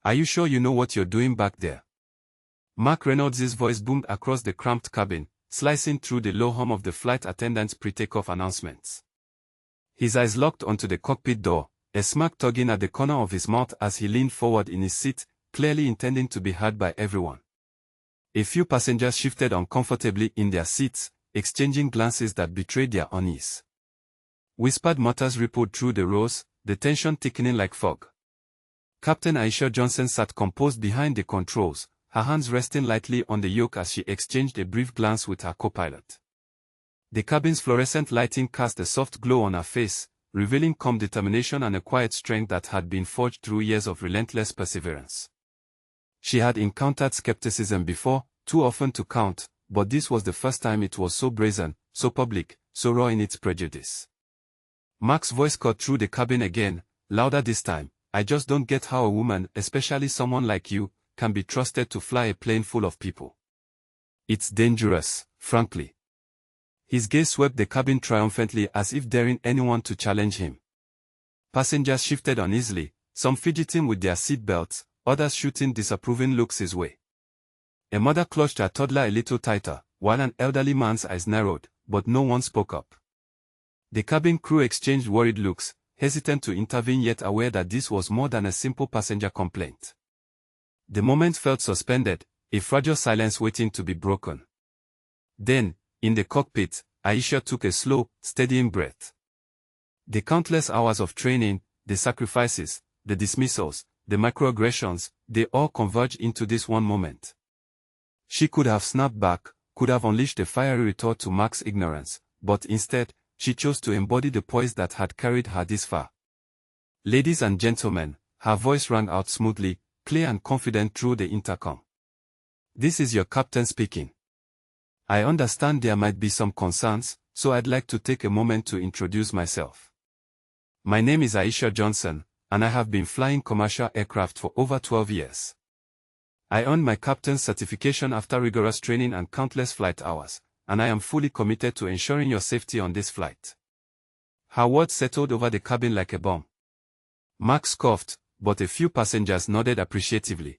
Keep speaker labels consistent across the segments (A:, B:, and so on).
A: Are you sure you know what you're doing back there? Mark Reynolds' voice boomed across the cramped cabin, slicing through the low hum of the flight attendant's pre-takeoff announcements. His eyes locked onto the cockpit door, a smirk tugging at the corner of his mouth as he leaned forward in his seat, clearly intending to be heard by everyone. A few passengers shifted uncomfortably in their seats, exchanging glances that betrayed their unease. Whispered mutters rippled through the rows, the tension thickening like fog. Captain Aisha Johnson sat composed behind the controls, her hands resting lightly on the yoke as she exchanged a brief glance with her co-pilot. The cabin's fluorescent lighting cast a soft glow on her face, revealing calm determination and a quiet strength that had been forged through years of relentless perseverance. She had encountered skepticism before, too often to count, but this was the first time it was so brazen, so public, so raw in its prejudice. Mark's voice cut through the cabin again, louder this time. I just don't get how a woman, especially someone like you, can be trusted to fly a plane full of people. It's dangerous, frankly. His gaze swept the cabin triumphantly as if daring anyone to challenge him. Passengers shifted uneasily, some fidgeting with their seatbelts, others shooting disapproving looks his way. A mother clutched her toddler a little tighter, while an elderly man's eyes narrowed, but no one spoke up. The cabin crew exchanged worried looks, hesitant to intervene yet aware that this was more than a simple passenger complaint. The moment felt suspended, a fragile silence waiting to be broken. Then, in the cockpit, Aisha took a slow, steadying breath. The countless hours of training, the sacrifices, the dismissals, the microaggressions, they all converged into this one moment. She could have snapped back, could have unleashed a fiery retort to Mark's ignorance, but instead, she chose to embody the poise that had carried her this far. Ladies and gentlemen, her voice rang out smoothly, clear and confident through the intercom. This is your captain speaking. I understand there might be some concerns, so I'd like to take a moment to introduce myself. My name is Aisha Johnson, and I have been flying commercial aircraft for over 12 years. I earned my captain's certification after rigorous training and countless flight hours, and I am fully committed to ensuring your safety on this flight. Her words settled over the cabin like a bomb. Mark scoffed, but a few passengers nodded appreciatively.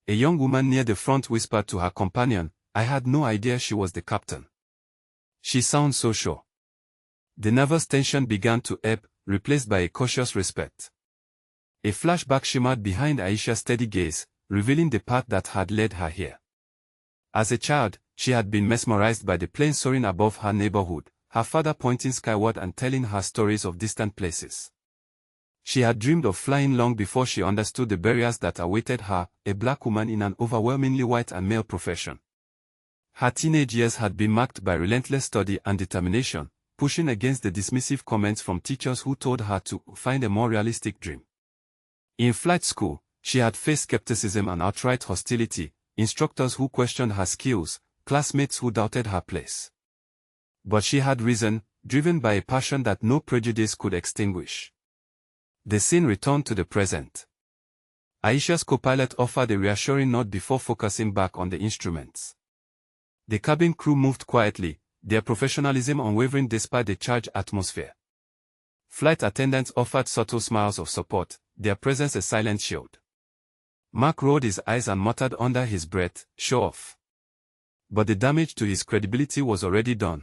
A: A young woman near the front whispered to her companion, I had no idea she was the captain. She sounds so sure. The nervous tension began to ebb, replaced by a cautious respect. A flashback shimmered behind Aisha's steady gaze, revealing the path that had led her here. As a child, she had been mesmerized by the plane soaring above her neighborhood, her father pointing skyward and telling her stories of distant places. She had dreamed of flying long before she understood the barriers that awaited her, a black woman in an overwhelmingly white and male profession. Her teenage years had been marked by relentless study and determination, pushing against the dismissive comments from teachers who told her to find a more realistic dream. In flight school, she had faced skepticism and outright hostility, instructors who questioned her skills, classmates who doubted her place. But she had risen, driven by a passion that no prejudice could extinguish. The scene returned to the present. Aisha's co-pilot offered a reassuring nod before focusing back on the instruments. The cabin crew moved quietly, their professionalism unwavering despite the charged atmosphere. Flight attendants offered subtle smiles of support, their presence a silent shield. Mark rolled his eyes and muttered under his breath, show off. But the damage to his credibility was already done.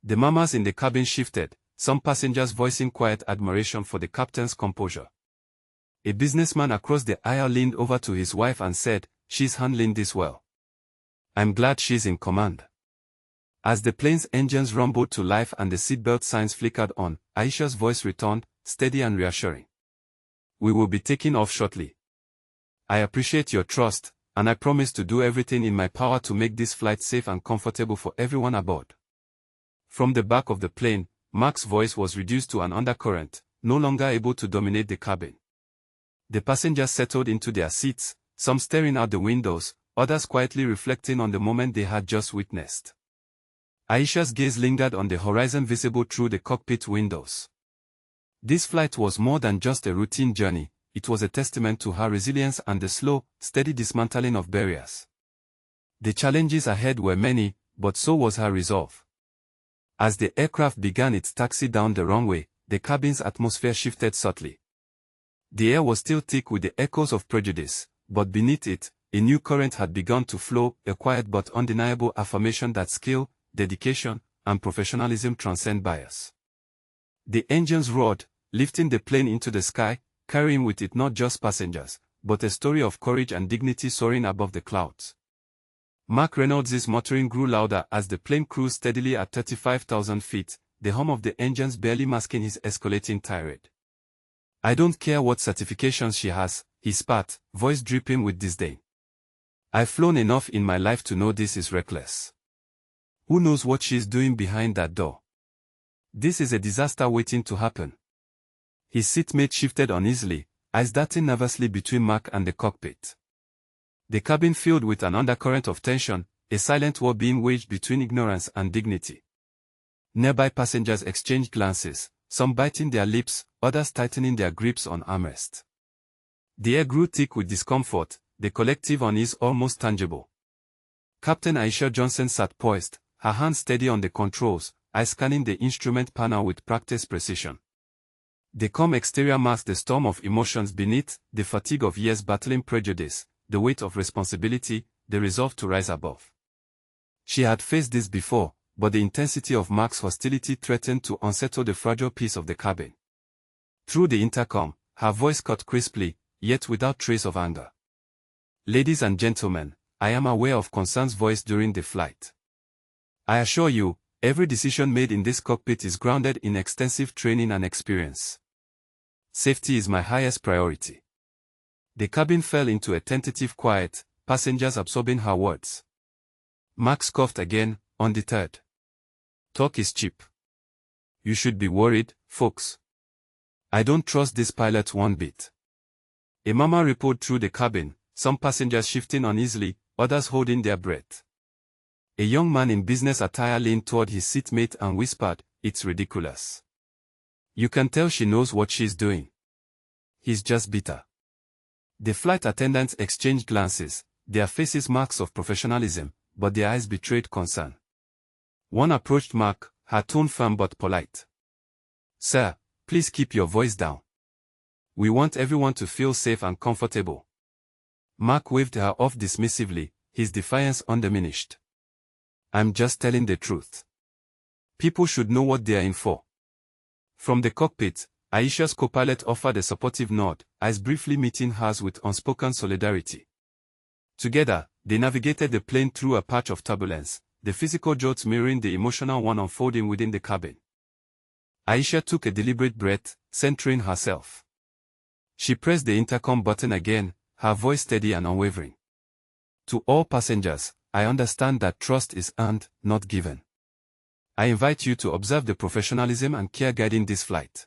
A: The murmurs in the cabin shifted, some passengers voicing quiet admiration for the captain's composure. A businessman across the aisle leaned over to his wife and said, she's handling this well. I'm glad she's in command. As the plane's engines rumbled to life and the seatbelt signs flickered on, Aisha's voice returned, steady and reassuring. We will be taking off shortly. I appreciate your trust, and I promise to do everything in my power to make this flight safe and comfortable for everyone aboard. From the back of the plane, Mark's voice was reduced to an undercurrent, no longer able to dominate the cabin. The passengers settled into their seats, some staring out the windows, others quietly reflecting on the moment they had just witnessed. Aisha's gaze lingered on the horizon visible through the cockpit windows. This flight was more than just a routine journey, it was a testament to her resilience and the slow, steady dismantling of barriers. The challenges ahead were many, but so was her resolve. As the aircraft began its taxi down the runway, the cabin's atmosphere shifted subtly. The air was still thick with the echoes of prejudice, but beneath it, a new current had begun to flow, a quiet but undeniable affirmation that skill, dedication, and professionalism transcend bias. The engines roared, lifting the plane into the sky, carrying with it not just passengers, but a story of courage and dignity soaring above the clouds. Mark Reynolds' muttering grew louder as the plane cruised steadily at 35,000 feet, the hum of the engines barely masking his escalating tirade. "I don't care what certifications she has," he spat, voice dripping with disdain. "I've flown enough in my life to know this is reckless. Who knows what she's doing behind that door? This is a disaster waiting to happen." His seatmate shifted uneasily, eyes darting nervously between Mark and the cockpit. The cabin filled with an undercurrent of tension, a silent war being waged between ignorance and dignity. Nearby passengers exchanged glances, some biting their lips, others tightening their grips on armrests. The air grew thick with discomfort, the collective unease almost tangible. Captain Aisha Johnson sat poised, her hands steady on the controls, eyes scanning the instrument panel with practiced precision. The calm exterior masked the storm of emotions beneath, the fatigue of years battling prejudice, the weight of responsibility, the resolve to rise above. She had faced this before, but the intensity of Mark's hostility threatened to unsettle the fragile peace of the cabin. Through the intercom, her voice cut crisply, yet without trace of anger. "Ladies and gentlemen, I am aware of concerns voiced during the flight. I assure you, every decision made in this cockpit is grounded in extensive training and experience. Safety is my highest priority." The cabin fell into a tentative quiet, passengers absorbing her words. Mark scoffed again, undeterred. "Talk is cheap. You should be worried, folks. I don't trust this pilot one bit." A murmur rippled through the cabin, some passengers shifting uneasily, others holding their breath. A young man in business attire leaned toward his seatmate and whispered, "It's ridiculous. You can tell she knows what she's doing. He's just bitter." The flight attendants exchanged glances, their faces marks of professionalism, but their eyes betrayed concern. One approached Mark, her tone firm but polite. "Sir, please keep your voice down. We want everyone to feel safe and comfortable." Mark waved her off dismissively, his defiance undiminished. "I'm just telling the truth. People should know what they're in for." From the cockpit, Aisha's co-pilot offered a supportive nod, eyes briefly meeting hers with unspoken solidarity. Together, they navigated the plane through a patch of turbulence, the physical jolts mirroring the emotional one unfolding within the cabin. Aisha took a deliberate breath, centering herself. She pressed the intercom button again, her voice steady and unwavering. "To all passengers, I understand that trust is earned, not given. I invite you to observe the professionalism and care guiding this flight.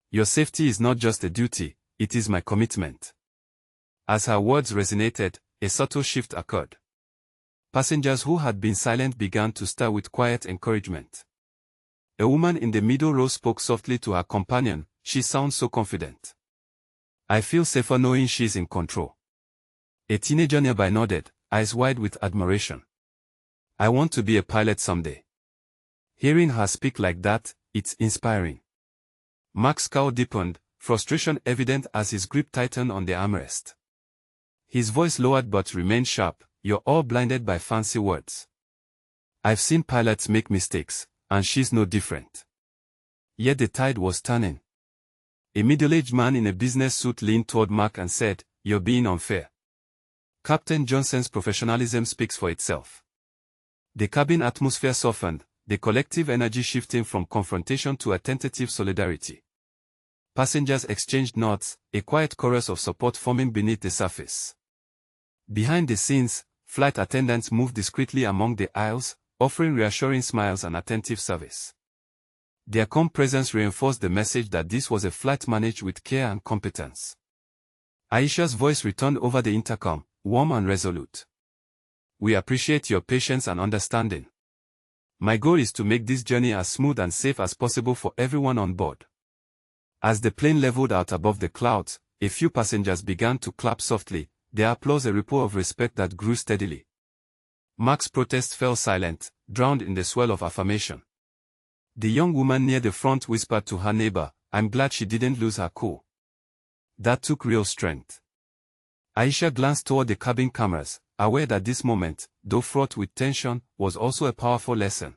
A: Your safety is not just a duty, it is my commitment." As her words resonated, a subtle shift occurred. Passengers who had been silent began to stir with quiet encouragement. A woman in the middle row spoke softly to her companion, "She sounds so confident. I feel safer knowing she's in control." A teenager nearby nodded, eyes wide with admiration. "I want to be a pilot someday." Hearing her speak like that, it's inspiring. Mark's scowl deepened, frustration evident as his grip tightened on the armrest. His voice lowered but remained sharp, "You're all blinded by fancy words. I've seen pilots make mistakes, and she's no different." Yet the tide was turning. A middle-aged man in a business suit leaned toward Mark and said, "You're being unfair." Captain Johnson's professionalism speaks for itself. The cabin atmosphere softened, the collective energy shifting from confrontation to a tentative solidarity. Passengers exchanged nods, a quiet chorus of support forming beneath the surface. Behind the scenes, flight attendants moved discreetly among the aisles, offering reassuring smiles and attentive service. Their calm presence reinforced the message that this was a flight managed with care and competence. Aisha's voice returned over the intercom, warm and resolute. "We appreciate your patience and understanding. My goal is to make this journey as smooth and safe as possible for everyone on board." As the plane leveled out above the clouds, a few passengers began to clap softly, their applause a ripple of respect that grew steadily. Mark's protest fell silent, drowned in the swell of affirmation. The young woman near the front whispered to her neighbor, "I'm glad she didn't lose her cool." That took real strength. Aisha glanced toward the cabin cameras, aware that this moment, though fraught with tension, was also a powerful lesson.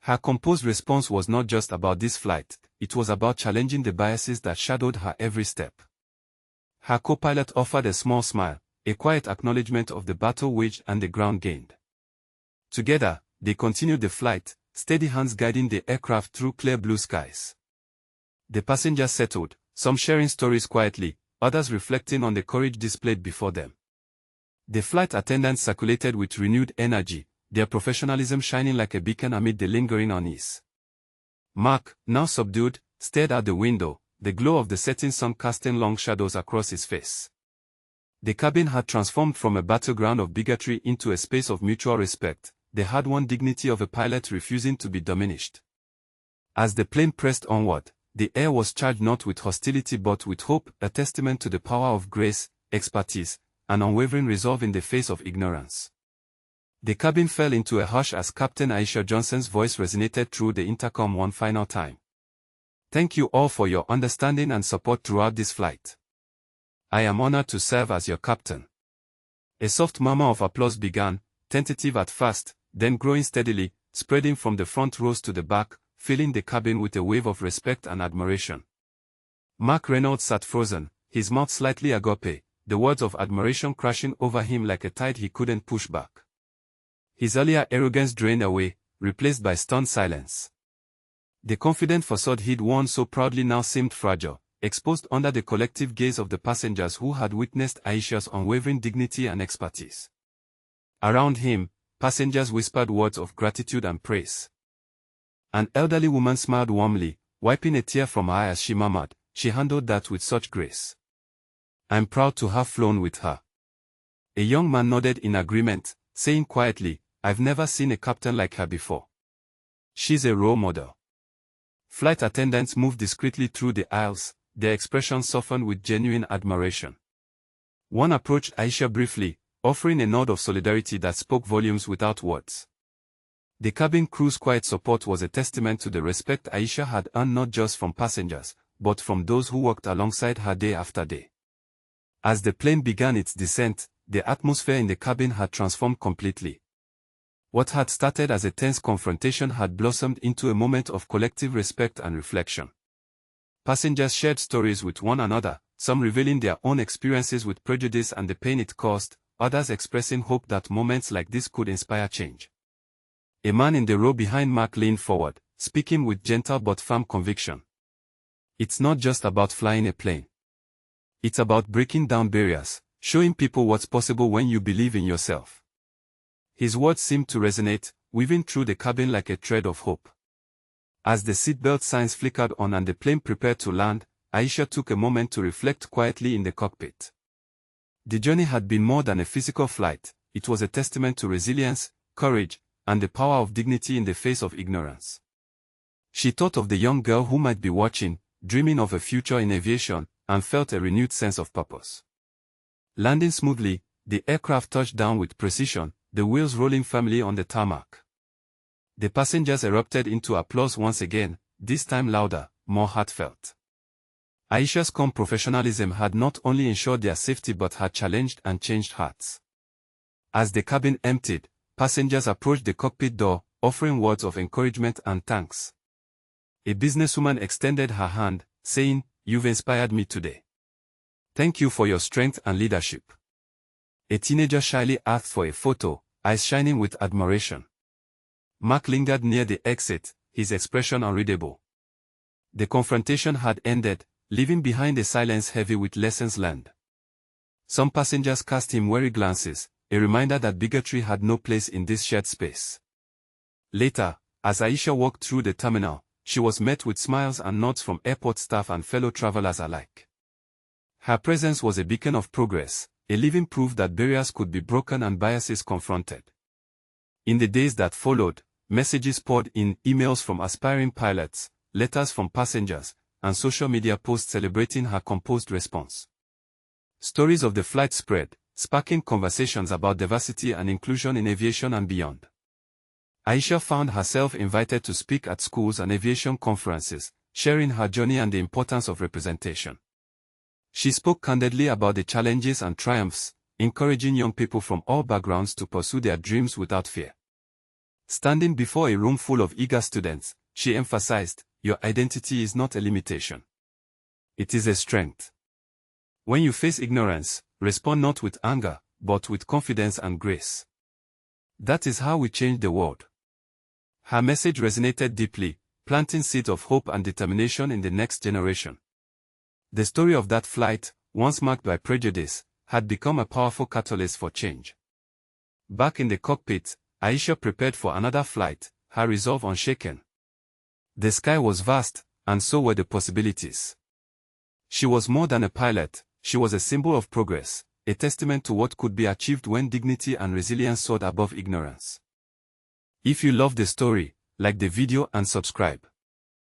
A: Her composed response was not just about this flight, it was about challenging the biases that shadowed her every step. Her co-pilot offered a small smile, a quiet acknowledgement of the battle waged and the ground gained. Together, they continued the flight, steady hands guiding the aircraft through clear blue skies. The passengers settled, some sharing stories quietly, others reflecting on the courage displayed before them. The flight attendants circulated with renewed energy, their professionalism shining like a beacon amid the lingering unease. Mark, now subdued, stared out the window, the glow of the setting sun casting long shadows across his face. The cabin had transformed from a battleground of bigotry into a space of mutual respect, the hard-won dignity of a pilot refusing to be diminished. As the plane pressed onward, the air was charged not with hostility but with hope, a testament to the power of grace, expertise, and unwavering resolve in the face of ignorance. The cabin fell into a hush as Captain Aisha Johnson's voice resonated through the intercom one final time. Thank you all for your understanding and support throughout this flight. I am honored to serve as your captain. A soft murmur of applause began, tentative at first, then growing steadily, spreading from the front rows to the back, filling the cabin with a wave of respect and admiration. Mark Reynolds sat frozen, his mouth slightly agape, the words of admiration crashing over him like a tide he couldn't push back. His earlier arrogance drained away, replaced by stunned silence. The confident facade he'd worn so proudly now seemed fragile, exposed under the collective gaze of the passengers who had witnessed Aisha's unwavering dignity and expertise. Around him, passengers whispered words of gratitude and praise. An elderly woman smiled warmly, wiping a tear from her eye as she murmured, "She handled that with such grace. I'm proud to have flown with her." A young man nodded in agreement, saying quietly, "I've never seen a captain like her before. She's a role model." Flight attendants moved discreetly through the aisles, their expressions softened with genuine admiration. One approached Aisha briefly, offering a nod of solidarity that spoke volumes without words. The cabin crew's quiet support was a testament to the respect Aisha had earned not just from passengers, but from those who worked alongside her day after day. As the plane began its descent, the atmosphere in the cabin had transformed completely. What had started as a tense confrontation had blossomed into a moment of collective respect and reflection. Passengers shared stories with one another, some revealing their own experiences with prejudice and the pain it caused, others expressing hope that moments like this could inspire change. A man in the row behind Mark leaned forward, speaking with gentle but firm conviction. "It's not just about flying a plane. It's about breaking down barriers, showing people what's possible when you believe in yourself." His words seemed to resonate, weaving through the cabin like a thread of hope. As the seatbelt signs flickered on and the plane prepared to land, Aisha took a moment to reflect quietly in the cockpit. The journey had been more than a physical flight, it was a testament to resilience, courage, and the power of dignity in the face of ignorance. She thought of the young girl who might be watching, dreaming of a future in aviation, and felt a renewed sense of purpose. Landing smoothly, the aircraft touched down with precision, the wheels rolling firmly on the tarmac. The passengers erupted into applause once again, this time louder, more heartfelt. Aisha's calm professionalism had not only ensured their safety but had challenged and changed hearts. As the cabin emptied, passengers approached the cockpit door, offering words of encouragement and thanks. A businesswoman extended her hand, saying, "You've inspired me today. Thank you for your strength and leadership." A teenager shyly asked for a photo, eyes shining with admiration. Mark lingered near the exit, his expression unreadable. The confrontation had ended, leaving behind a silence heavy with lessons learned. Some passengers cast him wary glances, a reminder that bigotry had no place in this shared space. Later, as Aisha walked through the terminal, she was met with smiles and nods from airport staff and fellow travelers alike. Her presence was a beacon of progress, a living proof that barriers could be broken and biases confronted. In the days that followed, messages poured in, emails from aspiring pilots, letters from passengers, and social media posts celebrating her composed response. Stories of the flight spread, sparking conversations about diversity and inclusion in aviation and beyond. Aisha found herself invited to speak at schools and aviation conferences, sharing her journey and the importance of representation. She spoke candidly about the challenges and triumphs, encouraging young people from all backgrounds to pursue their dreams without fear. Standing before a room full of eager students, she emphasized, "Your identity is not a limitation. It is a strength. When you face ignorance, respond not with anger, but with confidence and grace. That is how we change the world." Her message resonated deeply, planting seeds of hope and determination in the next generation. The story of that flight, once marked by prejudice, had become a powerful catalyst for change. Back in the cockpit, Aisha prepared for another flight, her resolve unshaken. The sky was vast, and so were the possibilities. She was more than a pilot, she was a symbol of progress, a testament to what could be achieved when dignity and resilience soared above ignorance. If you love the story, like the video and subscribe.